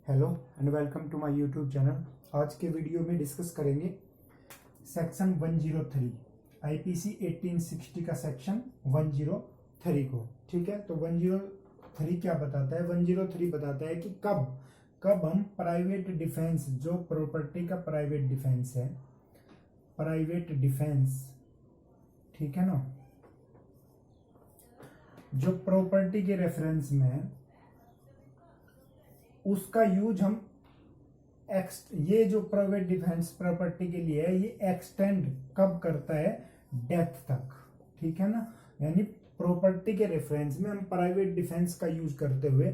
Hello and welcome to my YouTube channel. आज के video में डिस्कस करेंगे सेक्शन 103 आईपीसी 1860 का सेक्शन 103 को। ठीक है, तो 103 क्या बताता है? 103 बताता है कि कब हम प्राइवेट डिफेंस, जो प्रॉपर्टी का प्राइवेट डिफेंस है, प्राइवेट डिफेंस, ठीक है ना, जो प्रॉपर्टी के रेफरेंस में है, उसका यूज हम ये जो प्राइवेट डिफेंस प्रॉपर्टी के लिए है, ये एक्सटेंड कब करता है? डेथ तक। ठीक है ना, यानी प्रॉपर्टी के रेफरेंस में हम प्राइवेट डिफेंस का यूज करते हुए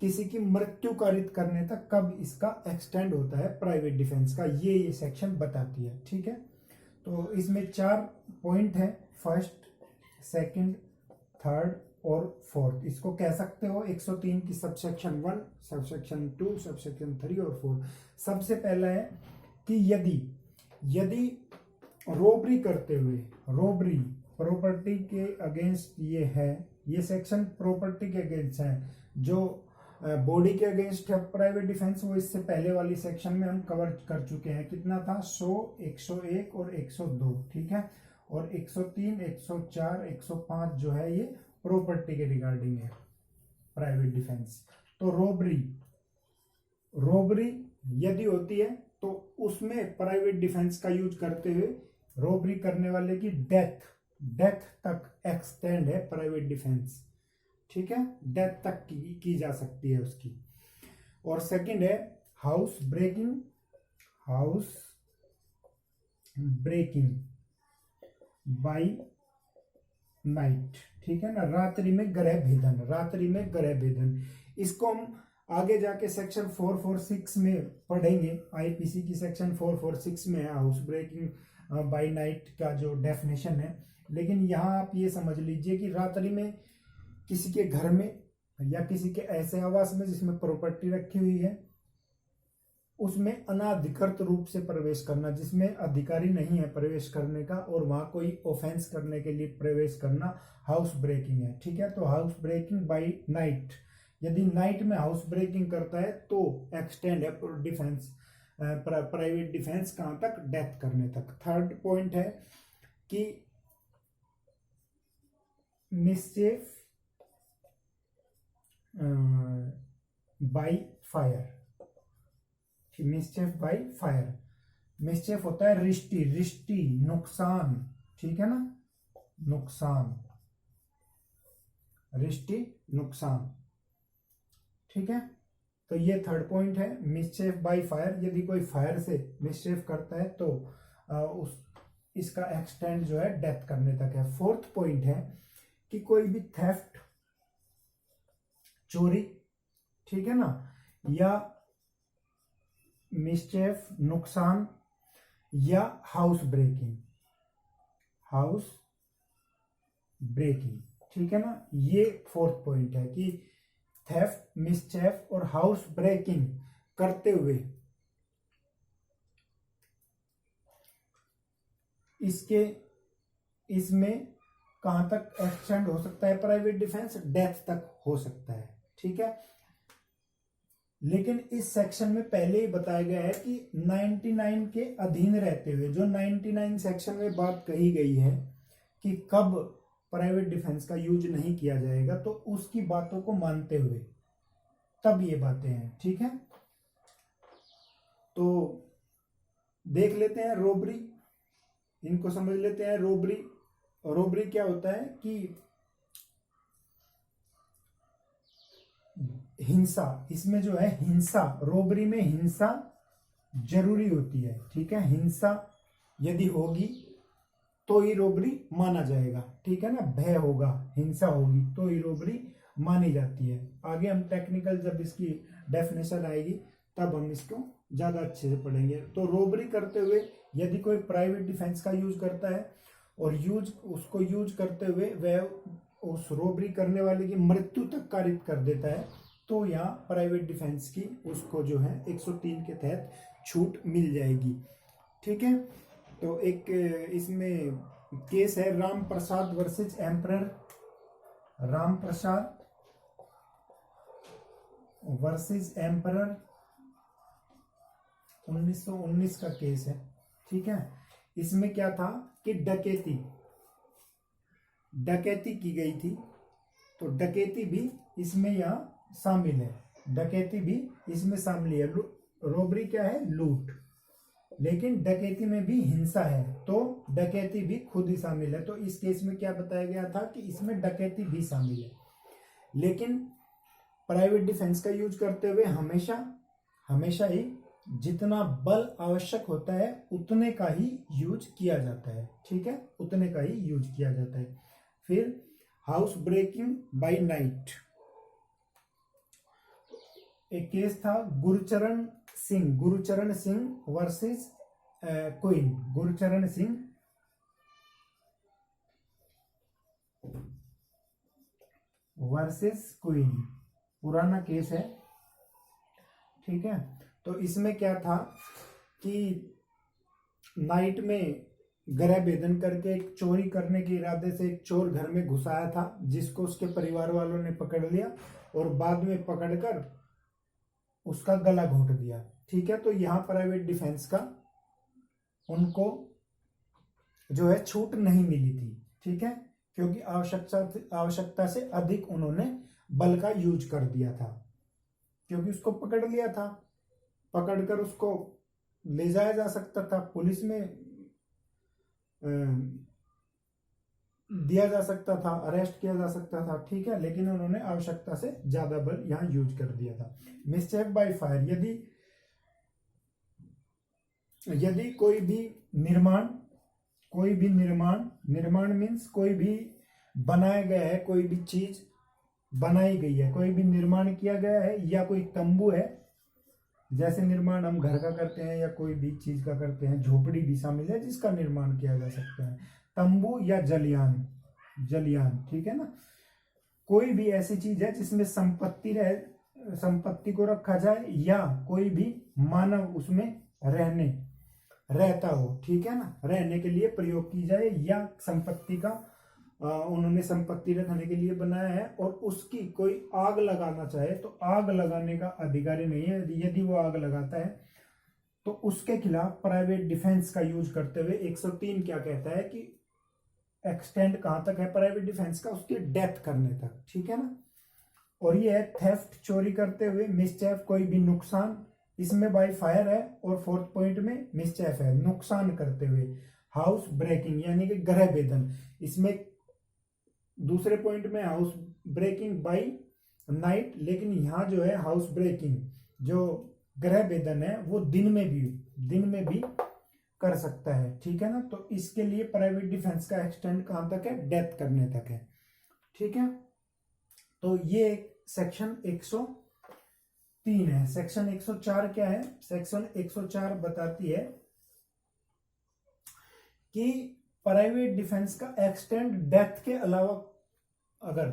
किसी की मृत्यु कारित करने तक कब इसका एक्सटेंड होता है प्राइवेट डिफेंस का, ये सेक्शन बताती है। ठीक है, तो इसमें 4 पॉइंट है, फर्स्ट, सेकंड, थर्ड और फोर्थ। इसको कह सकते हो 103 की सबसेक्शन 1, सबसेक्शन 2, सबसेक्शन 3 और 4। सबसे पहला है कि यदि रोबरी करते हुए, रोबरी प्रॉपर्टी के अगेंस्ट ये है, ये सेक्शन प्रॉपर्टी के अगेंस्ट है। जो बॉडी के अगेंस्ट है प्राइवेट डिफेंस, वो इससे पहले वाली सेक्शन में हम कवर कर चुके हैं। कितना था? 100, 101 और 102। ठीक है, और 103, 104, 105 जो है ये प्रॉपर्टी के रिगार्डिंग है प्राइवेट डिफेंस। तो रोबरी यदि होती है तो उसमें प्राइवेट डिफेंस का यूज करते हुए रोबरी करने वाले की डेथ तक एक्सटेंड है प्राइवेट डिफेंस। ठीक है, डेथ तक की जा सकती है उसकी। और सेकंड है हाउस ब्रेकिंग बाय नाइट। ठीक है ना, रात्रि में गृह भेदन। इसको हम आगे जाके सेक्शन 446 में पढ़ेंगे। आईपीसी की सेक्शन 446 में है हाउस ब्रेकिंग बाय नाइट का जो डेफिनेशन है। लेकिन यहाँ आप ये समझ लीजिए कि रात्रि में किसी के घर में या किसी के ऐसे आवास में जिसमें प्रॉपर्टी रखी हुई है, उसमें अनाधिकृत रूप से प्रवेश करना, जिसमें अधिकारी नहीं है प्रवेश करने का, और वहां कोई ऑफेंस करने के लिए प्रवेश करना, हाउस ब्रेकिंग है। ठीक है, तो हाउस ब्रेकिंग बाय नाइट, यदि नाइट में हाउस ब्रेकिंग करता है तो एक्सटेंड है डिफेंस, प्राइवेट डिफेंस कहां तक? डेथ करने तक। थर्ड पॉइंट है कि मिसचीफ बाय फायर। मिसचीफ होता है रिष्टि, नुकसान। ठीक है ना, नुकसान। ठीक है, तो ये थर्ड पॉइंट है, मिसचीफ बाय फायर। यदि कोई फायर से मिसचीफ करता है तो इसका एक्सटेंड जो है डेथ करने तक है। फोर्थ पॉइंट है कि कोई भी थेफ्ट, चोरी, ठीक है ना, या मिसचीफ, नुकसान, या हाउस ब्रेकिंग। ठीक है ना, ये फोर्थ पॉइंट है कि थेफ्ट, मिसचीफ और हाउस ब्रेकिंग करते हुए इसमें कहां तक एक्सटेंड हो सकता है प्राइवेट डिफेंस? डेथ तक हो सकता है। ठीक है, लेकिन इस सेक्शन में पहले ही बताया गया है कि 99 के अधीन रहते हुए, जो 99 सेक्शन में बात कही गई है कि कब प्राइवेट डिफेंस का यूज नहीं किया जाएगा, तो उसकी बातों को मानते हुए तब ये बातें हैं। ठीक है, तो देख लेते हैं रोबरी, इनको समझ लेते हैं। रोबरी क्या होता है कि हिंसा, इसमें जो है हिंसा, रोबरी में हिंसा जरूरी होती है। ठीक है, हिंसा यदि होगी तो ही रोबरी माना जाएगा। ठीक है ना, भय होगा, हिंसा होगी तो ही रोबरी मानी जाती है। आगे हम टेक्निकल जब इसकी डेफिनेशन आएगी तब हम इसको ज्यादा अच्छे से पढ़ेंगे। तो रोबरी करते हुए यदि कोई प्राइवेट डिफेंस का यूज करता है और उसको यूज करते हुए वह उस रोबरी करने वाले की मृत्यु तक कारित कर देता है, तो यहाँ प्राइवेट डिफेंस की उसको जो है 103 के तहत छूट मिल जाएगी। ठीक है, तो एक इसमें केस है Ram Prasad versus emperor, Ram Prasad versus emperor 1919 का केस है, ठीक है। इसमें क्या था कि डकैती की गई थी, तो डकैती भी इसमें यहाँ शामिल है, डकैती भी इसमें शामिल है। रोबरी क्या है? लूट, लेकिन डकैती में भी हिंसा है, तो डकैती भी खुद ही शामिल है। तो इस केस में क्या बताया गया था कि इसमें डकैती भी शामिल है, लेकिन प्राइवेट डिफेंस का यूज करते हुए हमेशा ही जितना बल आवश्यक होता है उतने का ही यूज किया जाता है, ठीक है, उतने का ही यूज किया जाता है। फिर हाउस ब्रेकिंग बाय नाइट, एक केस था Gurcharan Singh versus queen, Gurcharan Singh versus queen, पुराना केस है, ठीक है। तो इसमें क्या था कि नाइट में गृह भेदन करके एक चोरी करने के इरादे से एक चोर घर में घुसाया था, जिसको उसके परिवार वालों ने पकड़ लिया और बाद में पकड़कर उसका गला घोंट दिया, ठीक है। तो यहाँ प्राइवेट डिफेंस का उनको जो है छूट नहीं मिली थी, ठीक है, क्योंकि आवश्यकता से अधिक उन्होंने बल का यूज कर दिया था, क्योंकि उसको पकड़ लिया था, पकड़कर उसको ले जाया जा सकता था, पुलिस में दिया जा सकता था, अरेस्ट किया जा सकता था, ठीक है, लेकिन उन्होंने आवश्यकता से ज्यादा बल यहां यूज कर दिया था। मिसचेफ बाय फायर, यदि कोई भी निर्माण मीन्स कोई भी बनाया गया है, कोई भी चीज बनाई गई है, कोई भी निर्माण किया गया है, या कोई तंबू है, जैसे निर्माण हम घर का करते हैं या कोई भी चीज का करते हैं, झोपड़ी भी शामिल है जिसका निर्माण किया जा सकता है, तंबू या जलियान, ठीक है ना। कोई भी ऐसी चीज है जिसमें संपत्ति को रखा जाए या कोई भी मानव उसमें रहता हो, ठीक है ना, रहने के लिए प्रयोग की जाए, या संपत्ति का उन्होंने संपत्ति रखने के लिए बनाया है और उसकी कोई आग लगाना चाहे तो आग लगाने का अधिकारी नहीं है, यदि वो आग लगाता है तो उसके खिलाफ प्राइवेट डिफेंस का यूज करते हुए 103 क्या कहता है कि एक्सटेंड कहां तक है प्राइवेट डिफेंस का? उसकी डेथ करने तक, ठीक है ना। और ये है थेफ्ट, चोरी करते हुए, मिसचेफ कोई भी नुकसान, इसमें बाय फायर है, और फोर्थ पॉइंट में मिसचेफ है नुकसान करते हुए। हाउस ब्रेकिंग यानी कि गृह भेदन, इसमें दूसरे पॉइंट में हाउस ब्रेकिंग बाय नाइट, लेकिन यहां जो है हाउस ब्रेकिंग जो गृह भेदन है वो दिन में भी कर सकता है, ठीक है ना। तो इसके लिए प्राइवेट डिफेंस का एक्सटेंड कहां तक है? डेथ करने तक है, ठीक है। तो ये सेक्शन 103 है। सेक्शन 104 क्या है? सेक्शन 104 बताती है कि प्राइवेट डिफेंस का एक्सटेंड डेथ के अलावा, अगर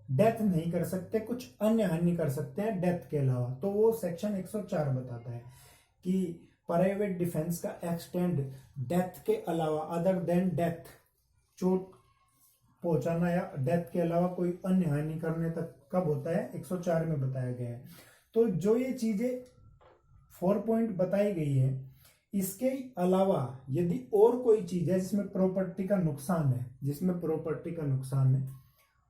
डेथ नहीं कर सकते, कुछ अन्य हानि कर सकते हैं डेथ के अलावा, तो वो सेक्शन 104 बताता है कि प्राइवेट डिफेंस का एक्सटेंड डेथ के अलावा, अदर देन डेथ, चोट पहुंचाना या डेथ के अलावा कोई अन्य हानि करने तक कब होता है? 104 में बताया गया है। तो जो ये चीजें 4 पॉइंट बताई गई है, इसके अलावा यदि और कोई चीज है जिसमें प्रॉपर्टी का नुकसान है,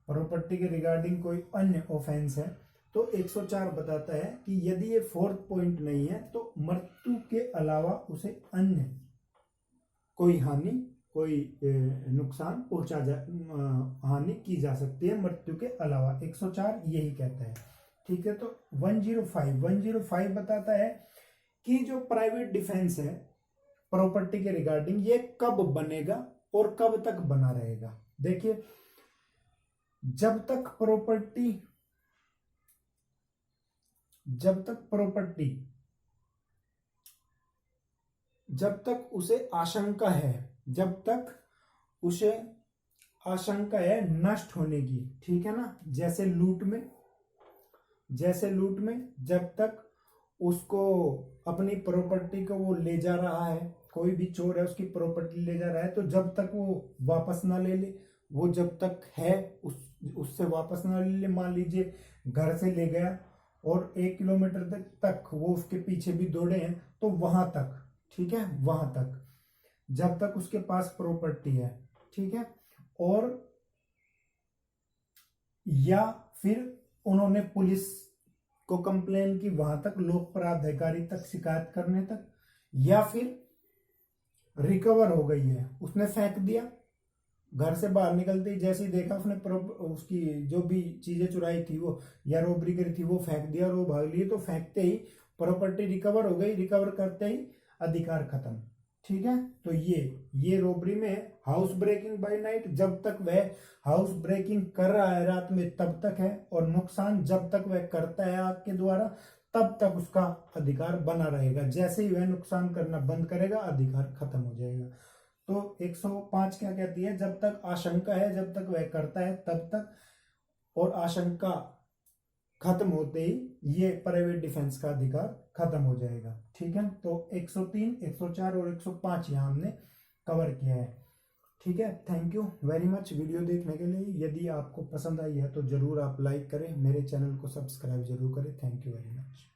प्रॉपर्टी के रिगार्डिंग कोई अन्य ऑफेंस है, तो 104 बताता है कि यदि ये 4th पॉइंट नहीं है तो मृत्यु के अलावा उसे अन्य कोई हानि, कोई नुकसान हानि की जा सकती है मृत्यु के अलावा। 104 यही कहता है, ठीक है। तो 105 बताता है कि जो प्राइवेट डिफेंस है प्रॉपर्टी के रिगार्डिंग, ये कब बनेगा और कब तक बना रहेगा। देखिए, जब तक उसे आशंका है नष्ट होने की, ठीक है ना। जैसे लूट में जब तक उसको अपनी प्रॉपर्टी को वो ले जा रहा है, कोई भी चोर है उसकी प्रॉपर्टी ले जा रहा है, तो जब तक वो वापस ना ले ले, वो जब तक है उससे वापस ना ले ले, मान लीजिए घर से ले गया और 1 किलोमीटर तक वो उसके पीछे भी दौड़े हैं तो वहां तक, ठीक है, वहां तक जब तक उसके पास प्रॉपर्टी है, ठीक है। और या फिर उन्होंने पुलिस को कंप्लेन की वहां तक, लोक प्राधिकारी तक शिकायत करने तक, या फिर रिकवर हो गई है, उसने फेंक दिया, घर से बाहर निकलते ही जैसे ही देखा उसने उसकी जो भी चीजें चुराई थी वो या रोबरी करी थी वो फेंक दिया और वो भाग लिए, तो फेंकते ही प्रॉपर्टी रिकवर हो गई, रिकवर करते ही अधिकार खत्म, ठीक है। तो ये रोबरी में हाउस ब्रेकिंग बाय नाइट, जब तक वह हाउस ब्रेकिंग कर रहा है रात में तब तक है, और नुकसान जब तक वह करता है आपके द्वारा तब तक उसका अधिकार बना रहेगा, जैसे ही वह नुकसान करना बंद करेगा अधिकार खत्म हो जाएगा। तो 105 क्या कहती है, जब तक आशंका है, जब तक वह करता है तब तक, और आशंका खत्म होते ही ये प्राइवेट डिफेंस का अधिकार खत्म हो जाएगा, ठीक है। तो 103, 104 और 105 यहाँ हमने कवर किया है, ठीक है। Thank you very much video देखने के लिए। यदि आपको पसंद आई है तो जरूर आप लाइक करें, मेरे चैनल को सब्सक्राइब जरूर करें। Thank you very much.